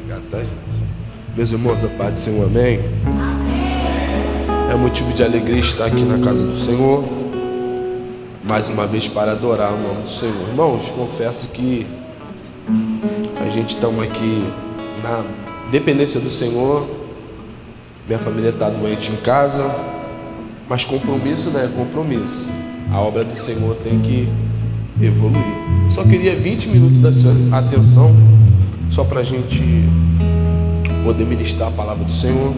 Obrigado, tá, gente? Meus irmãos, a paz do Senhor, amém? É motivo de alegria estar aqui na casa do Senhor, mais uma vez para adorar o nome do Senhor. Irmãos, confesso que a gente estamos aqui na dependência do Senhor. Minha família está doente em casa, mas compromisso, né? Compromisso. A obra do Senhor tem que evoluir. Só queria 20 minutos da sua atenção, só para a gente poder ministrar a palavra do Senhor.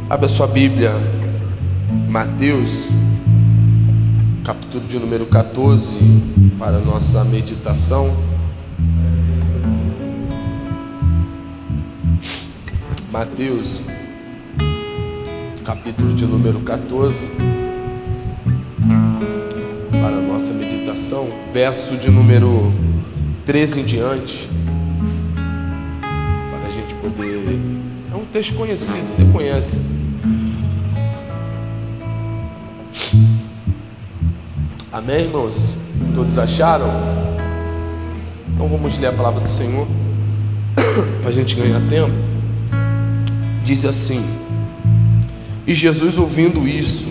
Abra sua Bíblia, Mateus, capítulo de número 14, para a nossa meditação. Mateus, capítulo de número 14, para a nossa meditação, verso de número 13 em diante, para a gente poder... É um texto conhecido, você conhece. Amém, irmãos? Todos acharam? Então vamos ler a palavra do Senhor, para a gente ganhar tempo. Diz assim: E Jesus, ouvindo isso,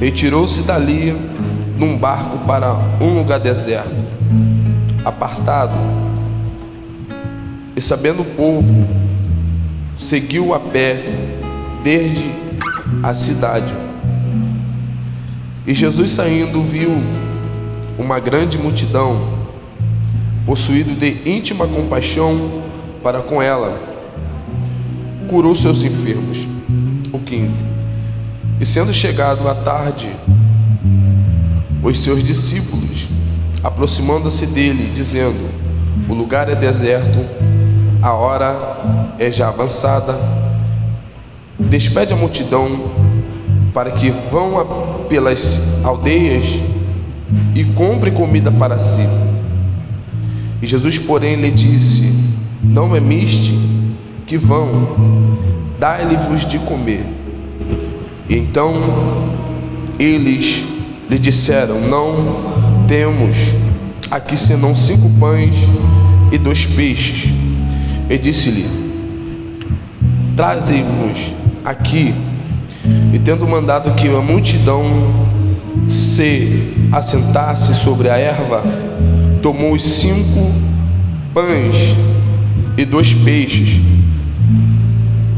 retirou-se dali num barco para um lugar deserto, apartado, e sabendo o povo, seguiu a pé desde a cidade. E Jesus, saindo, viu uma grande multidão, possuído de íntima compaixão para com ela, curou seus enfermos. O 15. E sendo chegado a tarde, os seus discípulos, aproximando-se dele, dizendo: O lugar é deserto, a hora é já avançada, despede a multidão para que vão pelas aldeias e comprem comida para si. E Jesus, porém, lhe disse: Não é misto que vão, dai-lhe-vos de comer. E então eles lhe disseram: Não temos aqui senão 5 pães e 2 peixes. E disse-lhe: Traze-nos aqui. E tendo mandado que a multidão se assentasse sobre a erva, tomou os 5 pães e 2 peixes,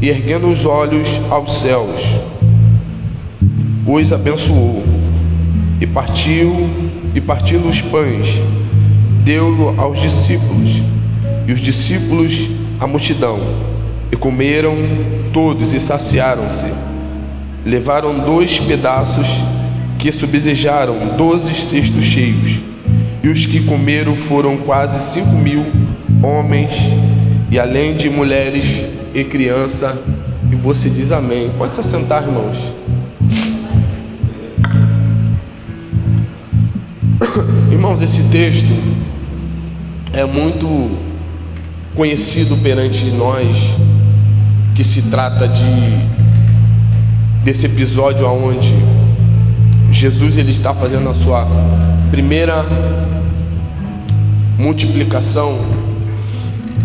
e erguendo os olhos aos céus, os abençoou, e partindo os pães, deu-o aos discípulos, e os discípulos à multidão, e comeram todos e saciaram-se. Levaram 2 pedaços que subsidiaram 12 cestos cheios, e os que comeram foram quase 5.000 homens, e além de mulheres e criança. E você diz amém. Pode se assentar, irmãos. Irmãos, esse texto é muito conhecido perante nós, que se trata desse episódio onde Jesus ele está fazendo a sua primeira multiplicação.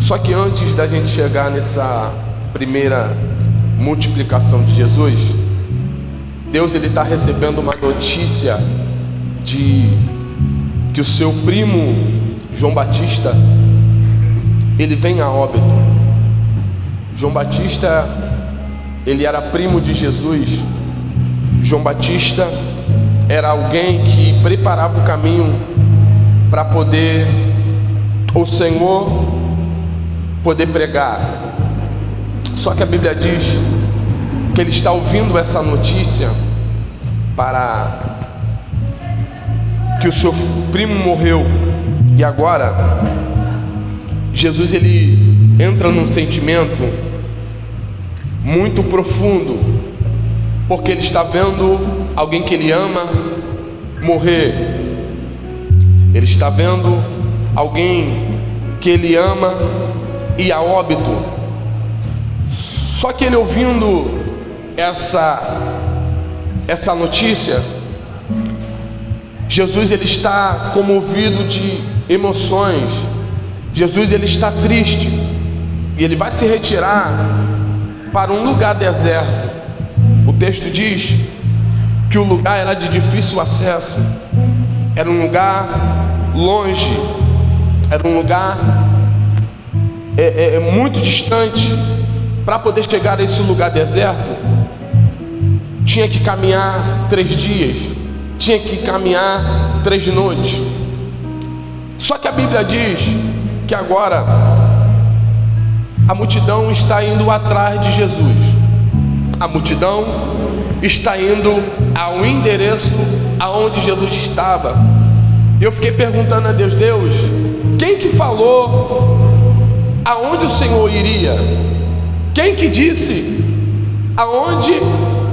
Só que antes da gente chegar nessa primeira multiplicação de Jesus, Deus ele está recebendo uma notícia de que o seu primo João Batista ele vem a óbito. João Batista ele era primo de Jesus. João Batista era alguém que preparava o caminho para poder o Senhor poder pregar. Só que a Bíblia diz que ele está ouvindo essa notícia para que o seu primo morreu. E agora Jesus ele entra num sentimento muito profundo, porque ele está vendo alguém que ele ama morrer. Ele está vendo alguém que ele ama ir a óbito. Só que ele ouvindo essa notícia, Jesus ele está comovido de emoções. Jesus ele está triste. E ele vai se retirar para um lugar deserto. O texto diz que o lugar era de difícil acesso, era um lugar longe, era um lugar muito distante. Para poder chegar a esse lugar deserto, tinha que caminhar 3 dias, tinha que caminhar 3 noites. Só que a Bíblia diz que agora a multidão está indo atrás de Jesus. A multidão está indo ao endereço aonde Jesus estava. E eu fiquei perguntando a Deus: Deus, quem que falou aonde o Senhor iria? Quem que disse aonde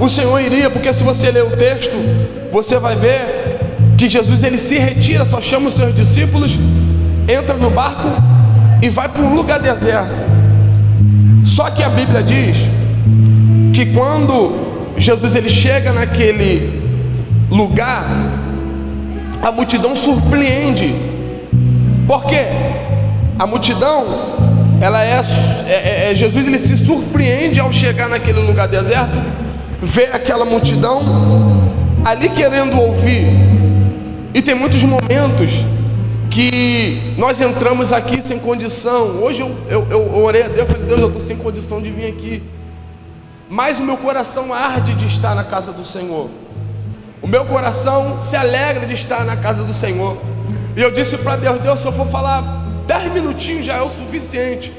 o Senhor iria? Porque se você ler o texto, você vai ver que Jesus ele se retira, só chama os seus discípulos, entra no barco e vai para um lugar deserto. Só que a Bíblia diz que quando Jesus ele chega naquele lugar, a multidão surpreende. Por quê? A multidão, Jesus ele se surpreende ao chegar naquele lugar deserto, vê aquela multidão ali querendo ouvir. E tem muitos momentos que nós entramos aqui sem condição. Hoje eu orei a Deus, falei: Deus, eu estou sem condição de vir aqui, mas o meu coração arde de estar na casa do Senhor. O meu coração se alegra de estar na casa do Senhor. E eu disse para Deus: Deus, se eu for falar 10 minutinhos já é o suficiente,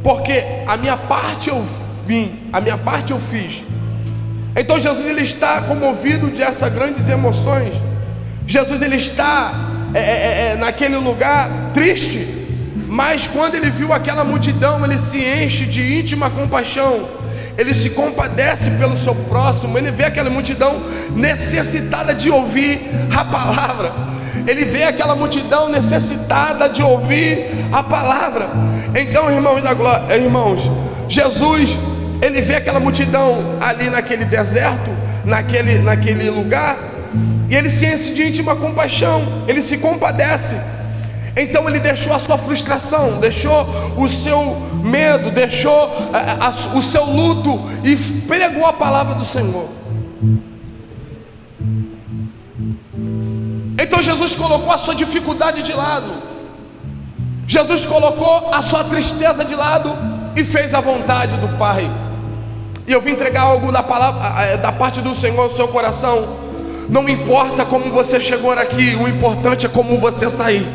porque a minha parte eu vim, a minha parte eu fiz. Então Jesus ele está comovido de essas grandes emoções. Jesus ele está naquele lugar triste, mas quando ele viu aquela multidão, ele se enche de íntima compaixão. Ele se compadece pelo seu próximo. Ele vê aquela multidão necessitada de ouvir a palavra. Ele vê aquela multidão necessitada de ouvir a palavra. Então, irmãos da glória, irmãos, Jesus, ele vê aquela multidão ali naquele deserto, naquele lugar, e ele se enche de íntima compaixão. Ele se compadece. Então ele deixou a sua frustração, deixou o seu medo, deixou o seu luto e pregou a palavra do Senhor. Então Jesus colocou a sua dificuldade de lado, Jesus colocou a sua tristeza de lado e fez a vontade do Pai. E eu vim entregar algo da palavra, da parte do Senhor no seu coração. Não importa como você chegou aqui, o importante é como você sair.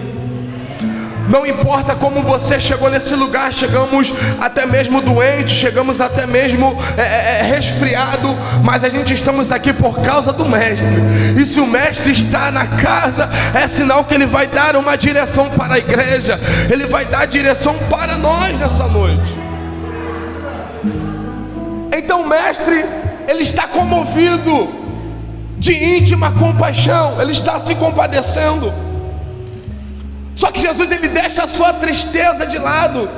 Não importa como você chegou nesse lugar, chegamos até mesmo doente, chegamos até mesmo resfriado, mas a gente estamos aqui por causa do Mestre. E se o Mestre está na casa, é sinal que Ele vai dar uma direção para a igreja, Ele vai dar direção para nós nessa noite. Então o Mestre, Ele está comovido de íntima compaixão, Ele está se compadecendo. Só que Jesus ele deixa a sua tristeza de lado,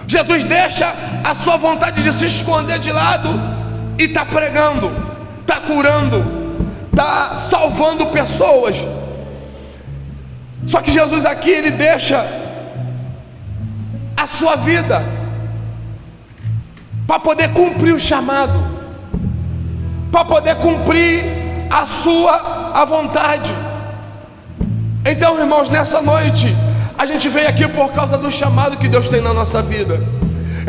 Jesus deixa a sua vontade de se esconder de lado e está pregando, está curando, está salvando pessoas. Só que Jesus aqui ele deixa a sua vida para poder cumprir o chamado, para poder cumprir a vontade. Então, irmãos, nessa noite a gente veio aqui por causa do chamado que Deus tem na nossa vida.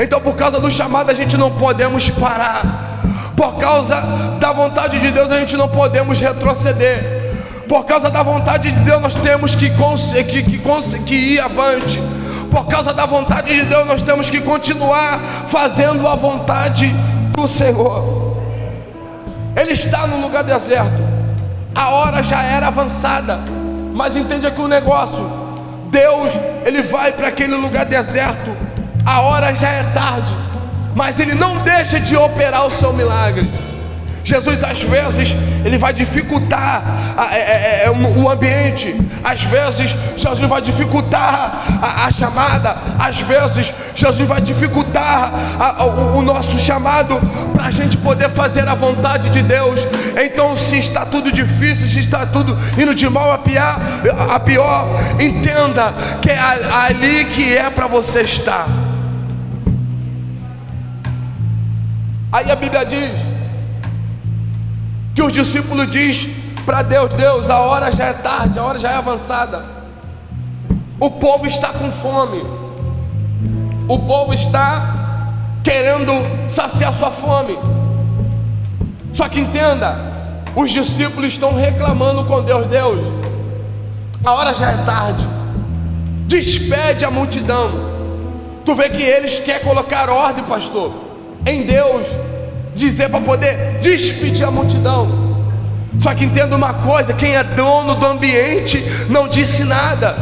Então, por causa do chamado, a gente não podemos parar. Por causa da vontade de Deus, a gente não podemos retroceder. Por causa da vontade de Deus, nós temos que ir avante. Por causa da vontade de Deus, nós temos que continuar fazendo a vontade do Senhor. Ele está no lugar deserto, a hora já era avançada, mas entende aqui o negócio. Deus, Ele vai para aquele lugar deserto, a hora já é tarde, mas Ele não deixa de operar o seu milagre. Jesus às vezes Ele vai dificultar o ambiente, às vezes Jesus vai dificultar a chamada, às vezes Jesus vai dificultar o nosso chamado para a gente poder fazer a vontade de Deus. Então, se está tudo difícil, se está tudo indo de mal a pior, entenda que é ali que é para você estar. Aí a Bíblia diz que os discípulos dizem para Deus: Deus, a hora já é tarde, a hora já é avançada, o povo está com fome, o povo está querendo saciar sua fome. Só que entenda, os discípulos estão reclamando com Deus: Deus, a hora já é tarde, despede a multidão. Tu vê que eles querem colocar ordem, pastor, em Deus, dizer para poder despedir a multidão. Só que entenda uma coisa: quem é dono do ambiente não disse nada.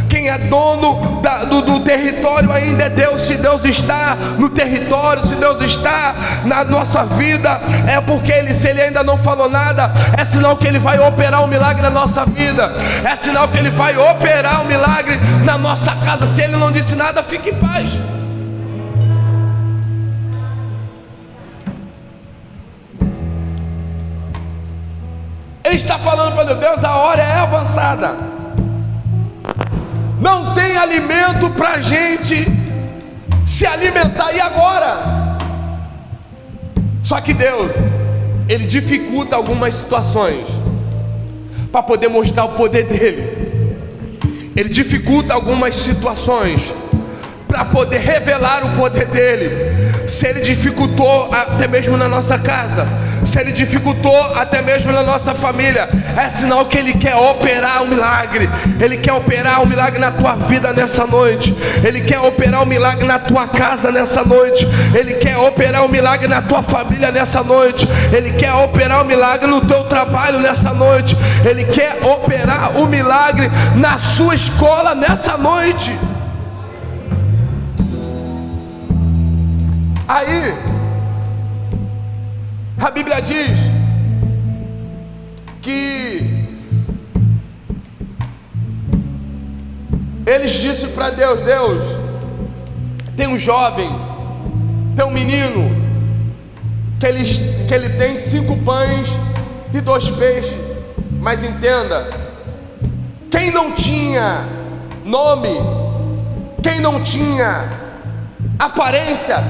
Quem é dono do território ainda é Deus. Se Deus está no território, se Deus está na nossa vida, é porque se Ele ainda não falou nada, é sinal que Ele vai operar um milagre na nossa vida, é sinal que Ele vai operar um milagre na nossa casa. Se Ele não disse nada, fique em paz. Ele está falando para Deus: a hora é avançada, não tem alimento para a gente se alimentar, e agora? Só que Deus, Ele dificulta algumas situações para poder mostrar o poder dEle. Ele dificulta algumas situações para poder revelar o poder dEle. Se Ele dificultou até mesmo na nossa casa, se Ele dificultou até mesmo na nossa família, é sinal que Ele quer operar um milagre. Ele quer operar um milagre na tua vida nessa noite. Ele quer operar um milagre na tua casa nessa noite. Ele quer operar um milagre na tua família nessa noite. Ele quer operar um milagre no teu trabalho nessa noite. Ele quer operar um milagre na sua escola nessa noite. Aí a Bíblia diz que eles disseram para Deus: Deus, tem um jovem, tem um menino, que ele tem 5 pães e 2 peixes. Mas entenda, quem não tinha nome, quem não tinha aparência,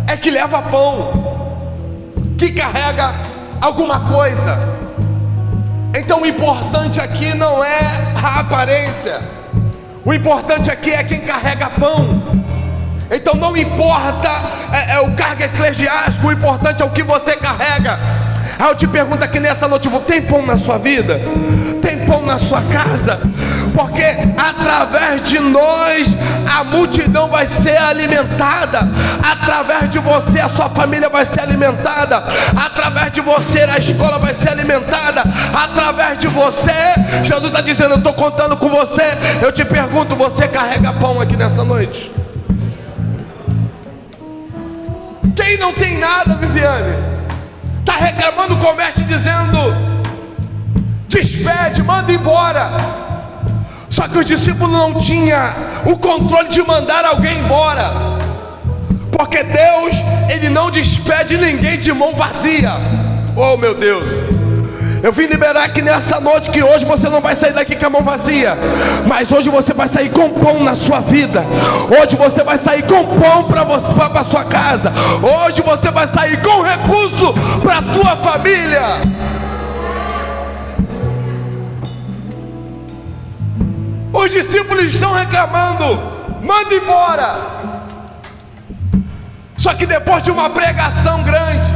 é que leva pão, que carrega alguma coisa. Então o importante aqui não é a aparência, o importante aqui é quem carrega pão. Então não importa o cargo eclesiástico, o importante é o que você carrega. Aí eu te pergunto aqui nessa noite: tem pão na sua vida? Tem pão na sua casa? Porque através de nós a multidão vai ser alimentada. Através de você a sua família vai ser alimentada. Através de você a escola vai ser alimentada. Através de você, Jesus está dizendo: eu estou contando com você. Eu te pergunto: você carrega pão aqui nessa noite? Quem não tem nada, Viviane, está reclamando com o mestre, dizendo: despede, manda embora. Só que os discípulos não tinham o controle de mandar alguém embora, porque Deus, Ele não despede ninguém de mão vazia. Oh meu Deus, eu vim liberar aqui nessa noite que hoje você não vai sair daqui com a mão vazia, mas hoje você vai sair com pão na sua vida. Hoje você vai sair com pão para a sua casa. Hoje você vai sair com recurso para a tua família. Os discípulos estão reclamando: manda embora. Só que depois de uma pregação grande,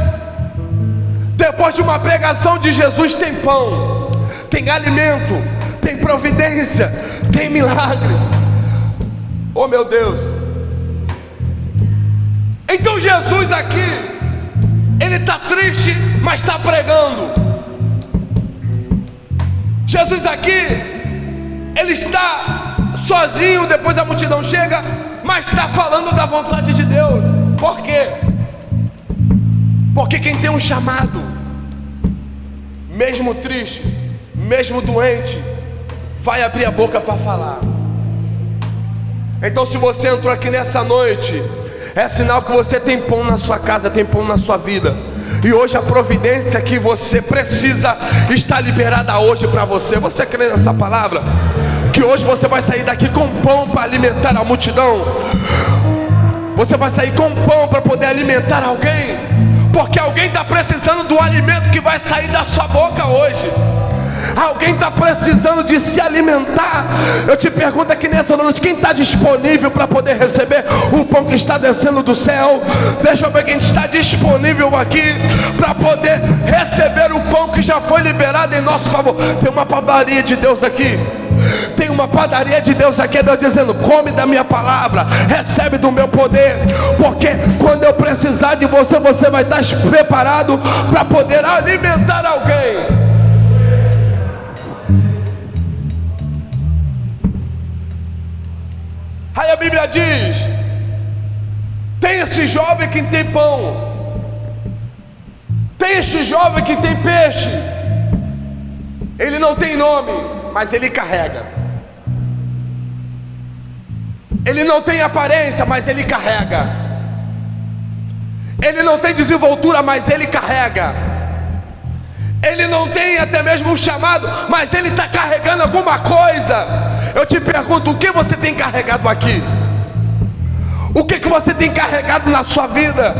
depois de uma pregação de Jesus, tem pão, tem alimento, tem providência, tem milagre. Oh meu Deus. Então Jesus aqui, Ele está triste, mas está pregando. Jesus aqui, Ele está sozinho, depois a multidão chega, mas está falando da vontade de Deus. Por quê? Porque quem tem um chamado, mesmo triste, mesmo doente, vai abrir a boca para falar. Então se você entrou aqui nessa noite, é sinal que você tem pão na sua casa, tem pão na sua vida. E hoje a providência que você precisa está liberada hoje para você. Você crê nessa palavra? Que hoje você vai sair daqui com pão para alimentar a multidão. Você vai sair com pão para poder alimentar alguém. Porque alguém está precisando do alimento que vai sair da sua boca hoje. Alguém está precisando de se alimentar. Eu te pergunto aqui nessa noite, quem está disponível para poder receber o pão que está descendo do céu? Deixa eu ver quem está disponível aqui para poder receber o pão que já foi liberado em nosso favor. Tem uma padaria de Deus aqui. Tem uma padaria de Deus aqui, Deus dizendo: come da minha palavra, recebe do meu poder, porque quando eu precisar de você, você vai estar preparado para poder alimentar alguém. Aí a Bíblia diz: tem esse jovem que tem pão, tem esse jovem que tem peixe. Ele não tem nome, mas ele carrega. Ele não tem aparência, mas ele carrega. Ele não tem desenvoltura, mas ele carrega. Ele não tem até mesmo um chamado, mas ele está carregando alguma coisa. Eu te pergunto, o que você tem carregado aqui? O que você tem carregado na sua vida?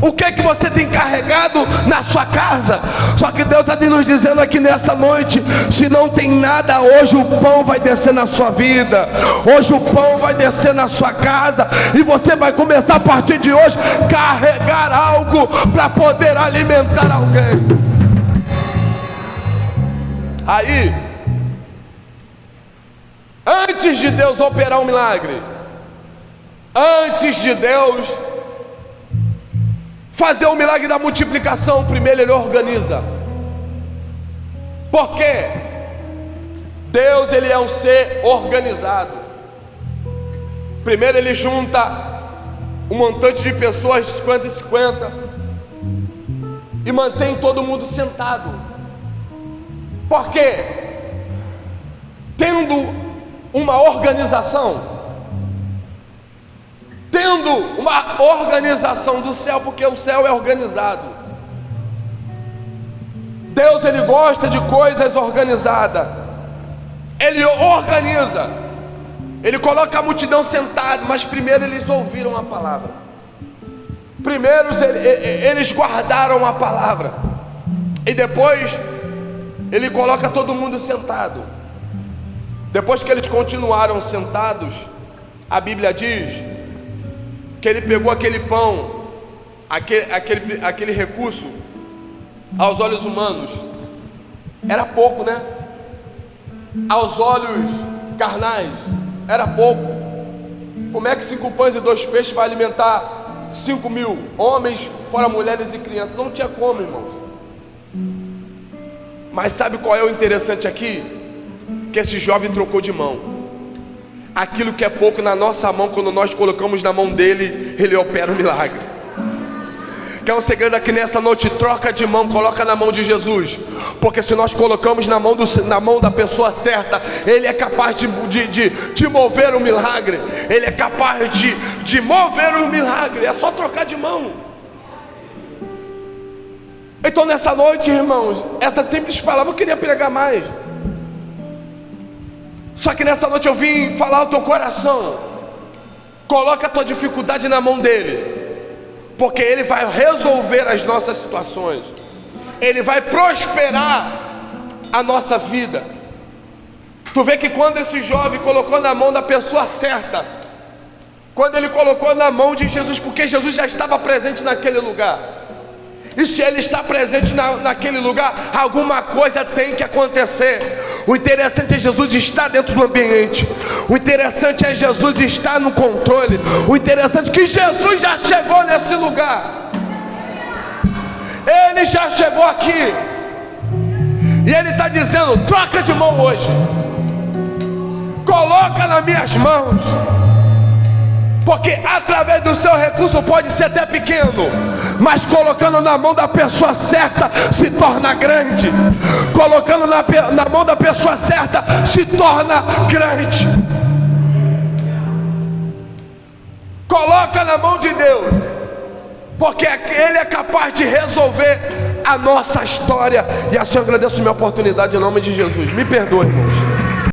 O que você tem carregado na sua casa? Só que Deus está nos dizendo aqui nessa noite: se não tem nada hoje, o pão vai descer na sua vida. Hoje o pão vai descer na sua casa, e você vai começar a partir de hoje carregar algo para poder alimentar alguém. Aí, antes de Deus operar um milagre, antes de Deus fazer o milagre da multiplicação, primeiro Ele organiza. Por quê? Deus, Ele é um ser organizado. Primeiro Ele junta um montante de pessoas de 50 e 50 e mantém todo mundo sentado. Por quê? Tendo uma organização, do céu, porque o céu é organizado. Deus, Ele gosta de coisas organizadas. Ele organiza. Ele coloca a multidão sentada, mas primeiro eles ouviram a palavra. Primeiro eles guardaram a palavra, e depois Ele coloca todo mundo sentado. Depois que eles continuaram sentados, a Bíblia diz que Ele pegou aquele pão, aquele recurso, aos olhos humanos era pouco, né? Aos olhos carnais era pouco. Como é que 5 pães e 2 peixes vai alimentar 5.000 homens, fora mulheres e crianças? Não tinha como, irmãos. Mas sabe qual é o interessante aqui? Que esse jovem trocou de mão. Aquilo que é pouco na nossa mão, quando nós colocamos na mão dele, Ele opera um milagre. Quer um segredo aqui nessa noite? Troca de mão, coloca na mão de Jesus. Porque se nós colocamos na mão da pessoa certa, Ele é capaz de mover um milagre. Ele é capaz de mover um milagre. É só trocar de mão. Então nessa noite, irmãos, essa simples palavra eu queria pregar mais. Só que nessa noite eu vim falar ao teu coração: coloca a tua dificuldade na mão dele, porque Ele vai resolver as nossas situações. Ele vai prosperar a nossa vida. Tu vê que quando esse jovem colocou na mão da pessoa certa, quando ele colocou na mão de Jesus, porque Jesus já estava presente naquele lugar, e se Ele está presente naquele lugar, alguma coisa tem que acontecer. O interessante é Jesus estar dentro do ambiente. O interessante é Jesus estar no controle. O interessante é que Jesus já chegou nesse lugar. Ele já chegou aqui. E Ele está dizendo: troca de mão hoje. Coloca nas minhas mãos. Porque através do seu recurso pode ser até pequeno, mas colocando na mão da pessoa certa se torna grande. Colocando na mão da pessoa certa se torna grande. Coloca na mão de Deus, porque Ele é capaz de resolver a nossa história. E assim eu agradeço a minha oportunidade em nome de Jesus. Me perdoe, irmãos.